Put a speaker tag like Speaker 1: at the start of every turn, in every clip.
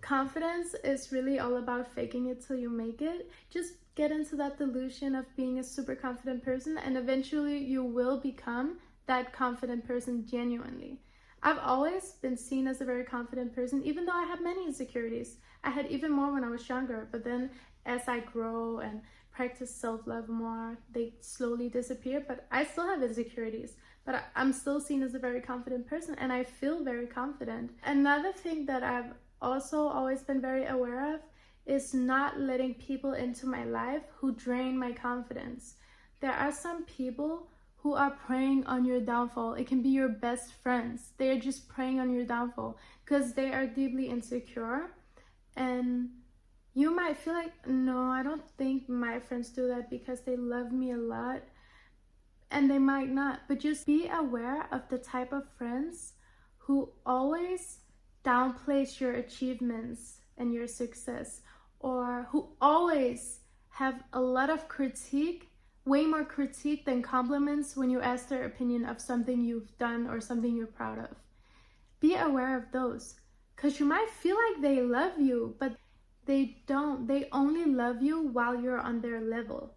Speaker 1: confidence is really all about faking it till you make it. Just get into that delusion of being a super confident person, and eventually you will become that confident person genuinely. I've always been seen as a very confident person, even though I had many insecurities. I had even more when I was younger, but then as I grow and practice self-love more, they slowly disappear, but I still have insecurities. But I'm still seen as a very confident person, and I feel very confident. Another thing that I've also always been very aware of is not letting people into my life who drain my confidence. There are some people who are preying on your downfall. It can be your best friends. They are just preying on your downfall because they are deeply insecure, and you might feel like, no, I don't think my friends do that because they love me a lot. And they might not, but just be aware of the type of friends who always downplays your achievements and your success, or who always have a lot of critique, way more critique than compliments when you ask their opinion of something you've done or something you're proud of. Be aware of those, because you might feel like they love you, but they don't. They only love you while you're on their level.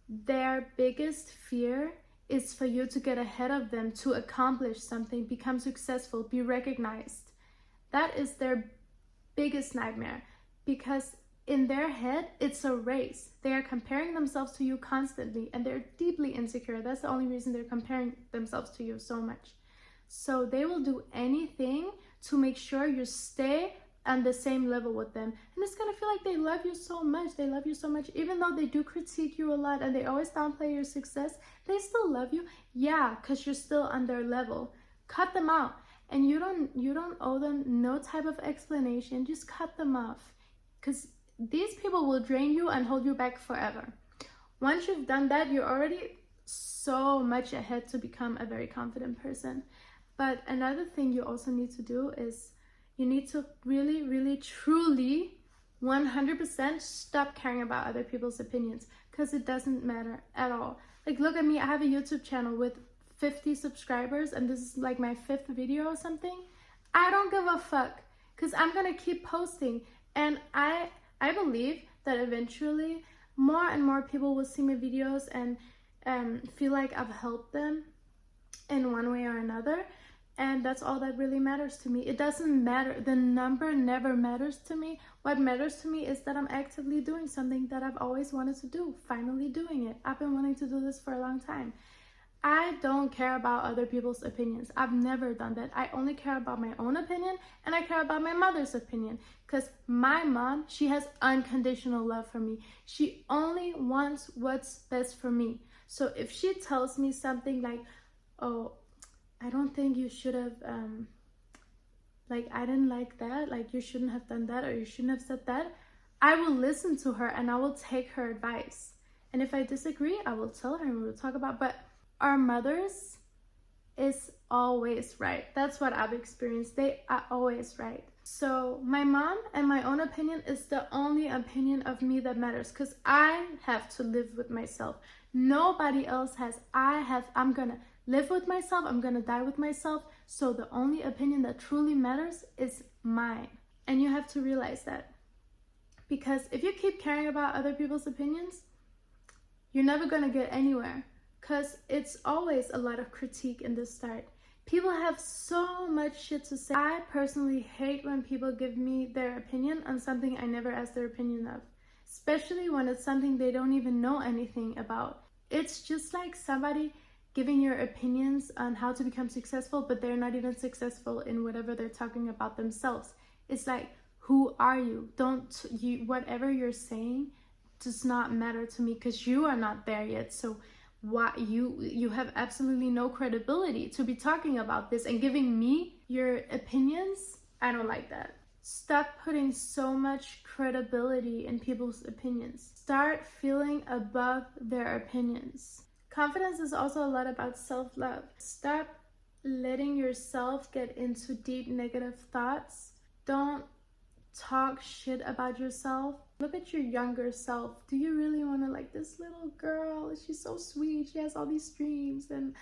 Speaker 1: Their biggest fear is for you to get ahead of them, to accomplish something, become successful, be recognized. That is their biggest nightmare, because in their head, it's a race. They are comparing themselves to you constantly, and they're deeply insecure. That's the only reason they're comparing themselves to you so much. So they will do anything to make sure you stay on the same level with them, and it's gonna feel like they love you so much. They love you so much, even though they do critique you a lot and they always downplay your success. They still love you, yeah, because you're still on their level. Cut them out, and you don't owe them no type of explanation. Just cut them off, because these people will drain you and hold you back forever. Once you've done that, you're already so much ahead to become a very confident person. But another thing you also need to do is you need to really, really, truly, 100% stop caring about other people's opinions, because it doesn't matter at all. Like, look at me. I have a YouTube channel with 50 subscribers, and this is like my 5th video or something. I don't give a fuck, because I'm gonna keep posting, and I believe that eventually more and more people will see my videos and feel like I've helped them in one way or another. And that's all that really matters to me. It doesn't matter. The number never matters to me. What matters to me is that I'm actively doing something that I've always wanted to do. Finally doing it. I've been wanting to do this for a long time. I don't care about other people's opinions. I've never done that. I only care about my own opinion, and I care about my mother's opinion. Because my mom, she has unconditional love for me. She only wants what's best for me. So if she tells me something like, oh, I don't think you should have, like, I didn't like that, like, you shouldn't have done that, or you shouldn't have said that, I will listen to her and I will take her advice. And if I disagree, I will tell her and we will talk about, but our mothers is always right. That's what I've experienced. They are always right. So my mom and my own opinion is the only opinion of me that matters, because I have to live with myself. Nobody else has. I'm gonna live with myself. I'm gonna die with myself. So the only opinion that truly matters is mine. And you have to realize that. Because if you keep caring about other people's opinions, you're never gonna get anywhere. Because it's always a lot of critique in the start. People have so much shit to say. I personally hate when people give me their opinion on something I never asked their opinion of. Especially when it's something they don't even know anything about. It's just like somebody giving your opinions on how to become successful, but they're not even successful in whatever they're talking about themselves. It's like, who are you? Whatever you're saying does not matter to me, because you are not there yet. So why you have absolutely no credibility to be talking about this and giving me your opinions. I don't like that. Stop putting so much credibility in people's opinions. Start feeling above their opinions. Confidence is also a lot about self-love. Stop letting yourself get into deep negative thoughts. Don't talk shit about yourself. Look at your younger self. Do you really want to, like, this little girl, she's so sweet, she has all these dreams, and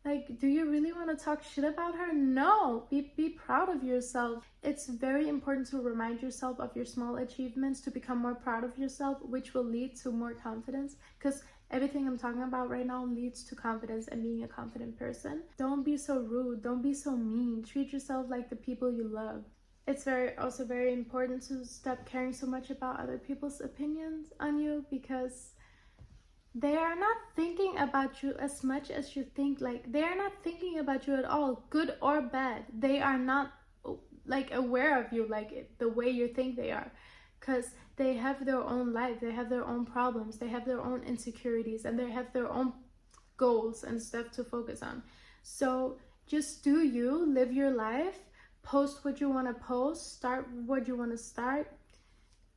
Speaker 1: Like, do you really want to talk shit about her? No, be proud of yourself. It's very important to remind yourself of your small achievements to become more proud of yourself, which will lead to more confidence, because everything I'm talking about right now leads to confidence and being a confident person. Don't be so rude, don't be so mean. Treat yourself like the people you love. It's also very important to stop caring so much about other people's opinions on you, because they are not thinking about you as much as you think. Like, they are not thinking about you at all, good or bad. They are not like aware of you like the way you think they are, because they have their own life, they have their own problems, they have their own insecurities, and they have their own goals and stuff to focus on. So just do you, live your life, post what you want to post, start what you want to start,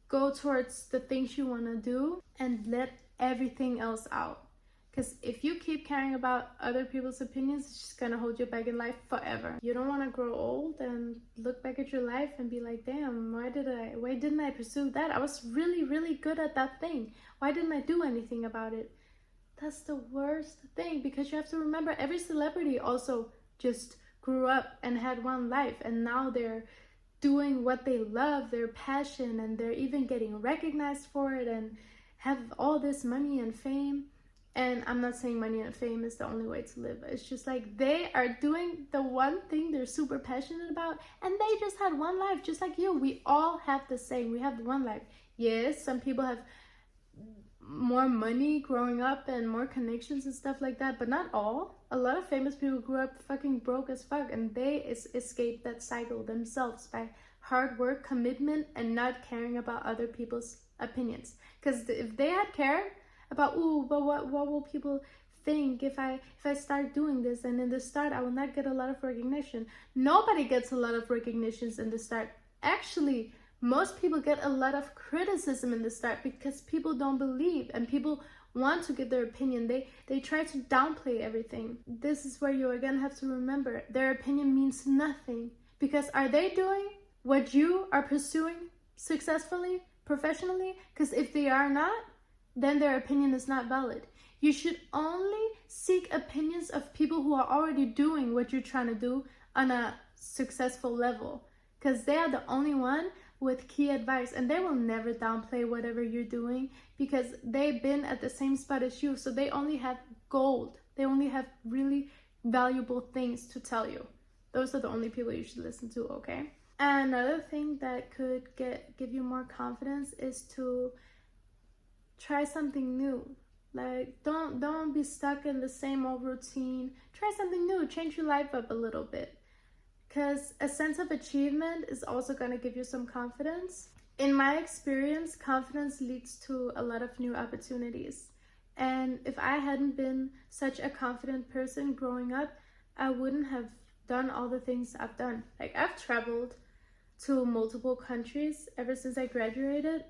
Speaker 1: go towards the things you want to do, and let everything else out. Because if you keep caring about other people's opinions, it's just gonna hold you back in life forever. You don't want to grow old and look back at your life and be like, damn, why didn't I pursue that? I was really good at that thing. Why didn't I do anything about it? That's the worst thing, because you have to remember, every celebrity also just grew up and had one life, and now they're doing what they love, their passion, and they're even getting recognized for it and have all this money and fame. And I'm not saying money and fame is the only way to live. It's just like they are doing the one thing they're super passionate about, and they just had one life, just like you. We all have the same. We have one life. Yes, some people have more money growing up and more connections and stuff like that, but not all. A lot of famous people grew up fucking broke as fuck, and they escaped that cycle themselves by hard work, commitment, and not caring about other people's opinions. Because if they had cared about, ooh, but what will people think if I start doing this, and in the start I will not get a lot of recognition. Nobody gets a lot of recognitions in the start. Actually, most people get a lot of criticism in the start, because people don't believe and people want to give their opinion. They try to downplay everything. This is where you again have to remember, their opinion means nothing, because are they doing what you are pursuing successfully, professionally? Because if they are not, then their opinion is not valid. You should only seek opinions of people who are already doing what you're trying to do on a successful level, because they are the only one with key advice, and they will never downplay whatever you're doing, because they've been at the same spot as you. So they only have gold. They only have really valuable things to tell you. Those are the only people you should listen to, okay? And another thing that could give you more confidence is to try something new. Like, don't be stuck in the same old routine. Try something new. Change your life up a little bit, because a sense of achievement is also going to give you some confidence. In my experience, confidence leads to a lot of new opportunities. And if I hadn't been such a confident person growing up, I wouldn't have done all the things I've done. Like, I've traveled to multiple countries ever since I graduated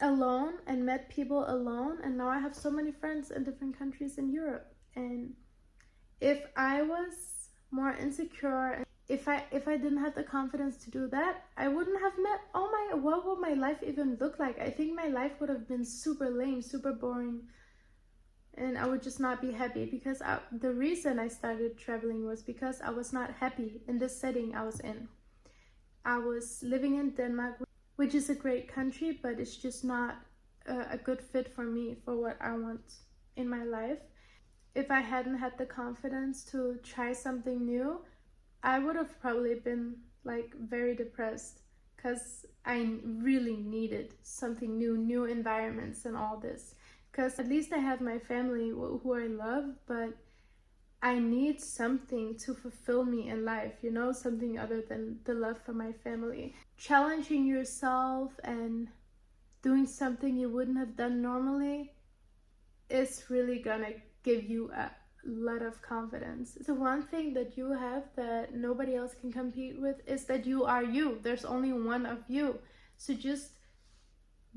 Speaker 1: alone and met people alone, and now I have so many friends in different countries in Europe. And if I was more insecure, if I didn't have the confidence to do that, I wouldn't have met, what would my life even look like? I think my life would have been super lame, super boring, and I would just not be happy, because the reason I started traveling was because I was not happy in this setting I was in. I was living in Denmark, which is a great country, but it's just not a good fit for me, for what I want in my life. If I hadn't had the confidence to try something new, I would have probably been like very depressed, because I really needed something new environments and all this. Because at least I have my family who I love, but I need something to fulfill me in life, you know, something other than the love for my family. Challenging yourself and doing something you wouldn't have done normally is really gonna give you a lot of confidence. The one thing that you have that nobody else can compete with is that you are you. There's only one of you. So just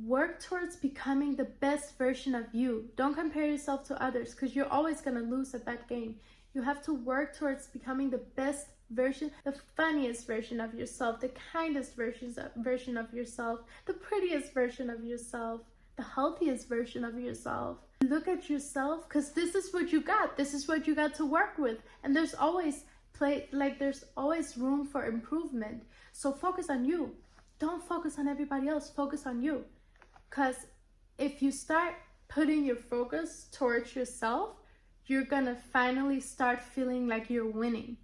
Speaker 1: work towards becoming the best version of you. Don't compare yourself to others, because you're always gonna lose at that game. You have to work towards becoming the best version, the funniest version of yourself, the kindest version of yourself, the prettiest version of yourself, the healthiest version of yourself. Look at yourself, because this is what you got. This is what you got to work with. And there's always there's always room for improvement. So focus on you. Don't focus on everybody else. Focus on you. Because if you start putting your focus towards yourself, you're gonna finally start feeling like you're winning.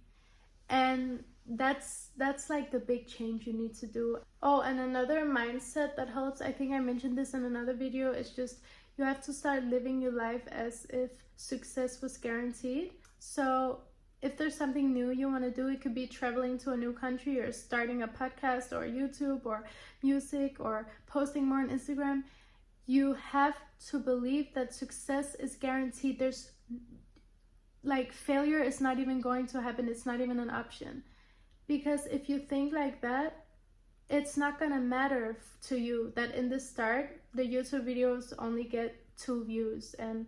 Speaker 1: And that's like the big change you need to do. Oh, and another mindset that helps, I think I mentioned this in another video, is just you have to start living your life as if success was guaranteed. So if there's something new you want to do, it could be traveling to a new country or starting a podcast or YouTube or music or posting more on Instagram. You have to believe that success is guaranteed. There's like failure is not even going to happen. It's not even an option. Because if you think like that, it's not gonna matter to you that in the start, the YouTube videos only get 2 views and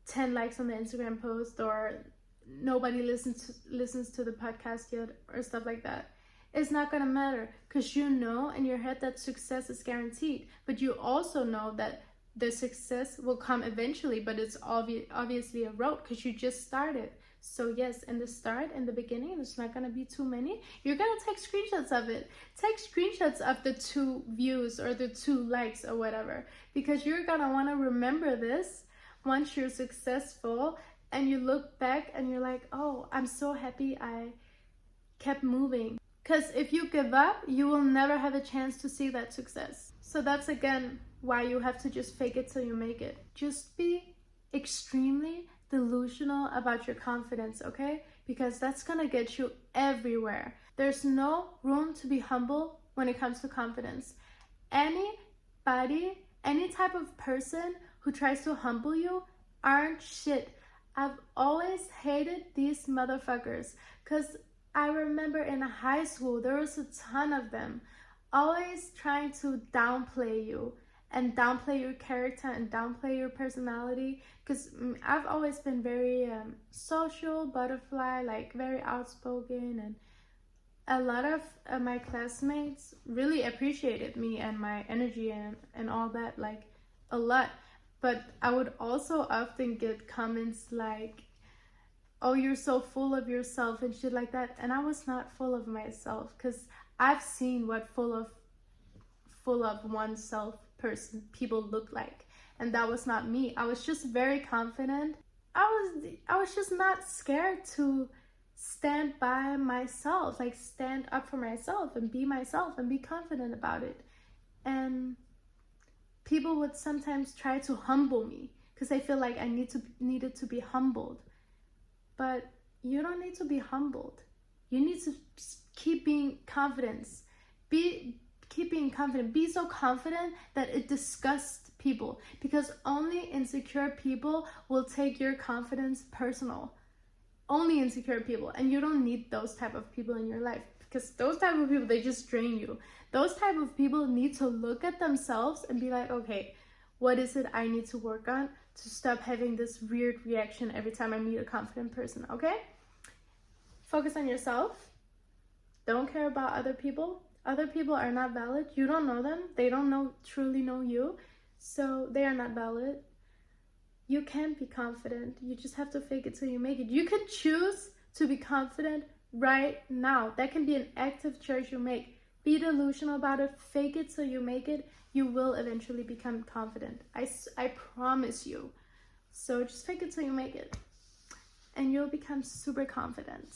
Speaker 1: 10 likes on the Instagram post, or nobody listens to the podcast yet, or stuff like that. It's not gonna matter, because you know in your head that success is guaranteed, but you also know that the success will come eventually, but it's obviously a road because you just started. So yes, in the start, in the beginning, there's not gonna be too many. You're gonna take screenshots of it. Take screenshots of the 2 views or the 2 likes or whatever, because you're gonna wanna remember this once you're successful and you look back and you're like, oh, I'm so happy I kept moving. Because if you give up, you will never have a chance to see that success. So that's again why you have to just fake it till you make it. Just be extremely delusional about your confidence, okay? Because that's gonna get you everywhere. There's no room to be humble when it comes to confidence. Anybody, any type of person who tries to humble you aren't shit. I've always hated these motherfuckers, because I remember in high school there was a ton of them always trying to downplay you and downplay your character and downplay your personality. Because I've always been very social, butterfly, like very outspoken, and a lot of my classmates really appreciated me and my energy and all that, like a lot. But I would also often get comments like, oh, you're so full of yourself and shit like that. And I was not full of myself, because I've seen what full of oneself people look like, and that was not me. I was just very confident. I was just not scared to stand by myself, like stand up for myself and be myself and be confident about it. And people would sometimes try to humble me because I feel like I needed to be humbled. But you don't need to be humbled. You need to keep being confident. Keep being confident. Be so confident that it disgusts people, because only insecure people will take your confidence personal. Only insecure people. And you don't need those type of people in your life, because those type of people, they just drain you. Those type of people need to look at themselves and be like, okay, what is it I need to work on to stop having this weird reaction every time I meet a confident person, okay? Focus on yourself. Don't care about other people. Other people are not valid. You don't know them. They don't truly know you. So they are not valid. You can be confident. You just have to fake it till you make it. You can choose to be confident right now. That can be an active choice you make. Be delusional about it. Fake it till you make it. You will eventually become confident. I promise you. So just fake it till you make it. And you'll become super confident.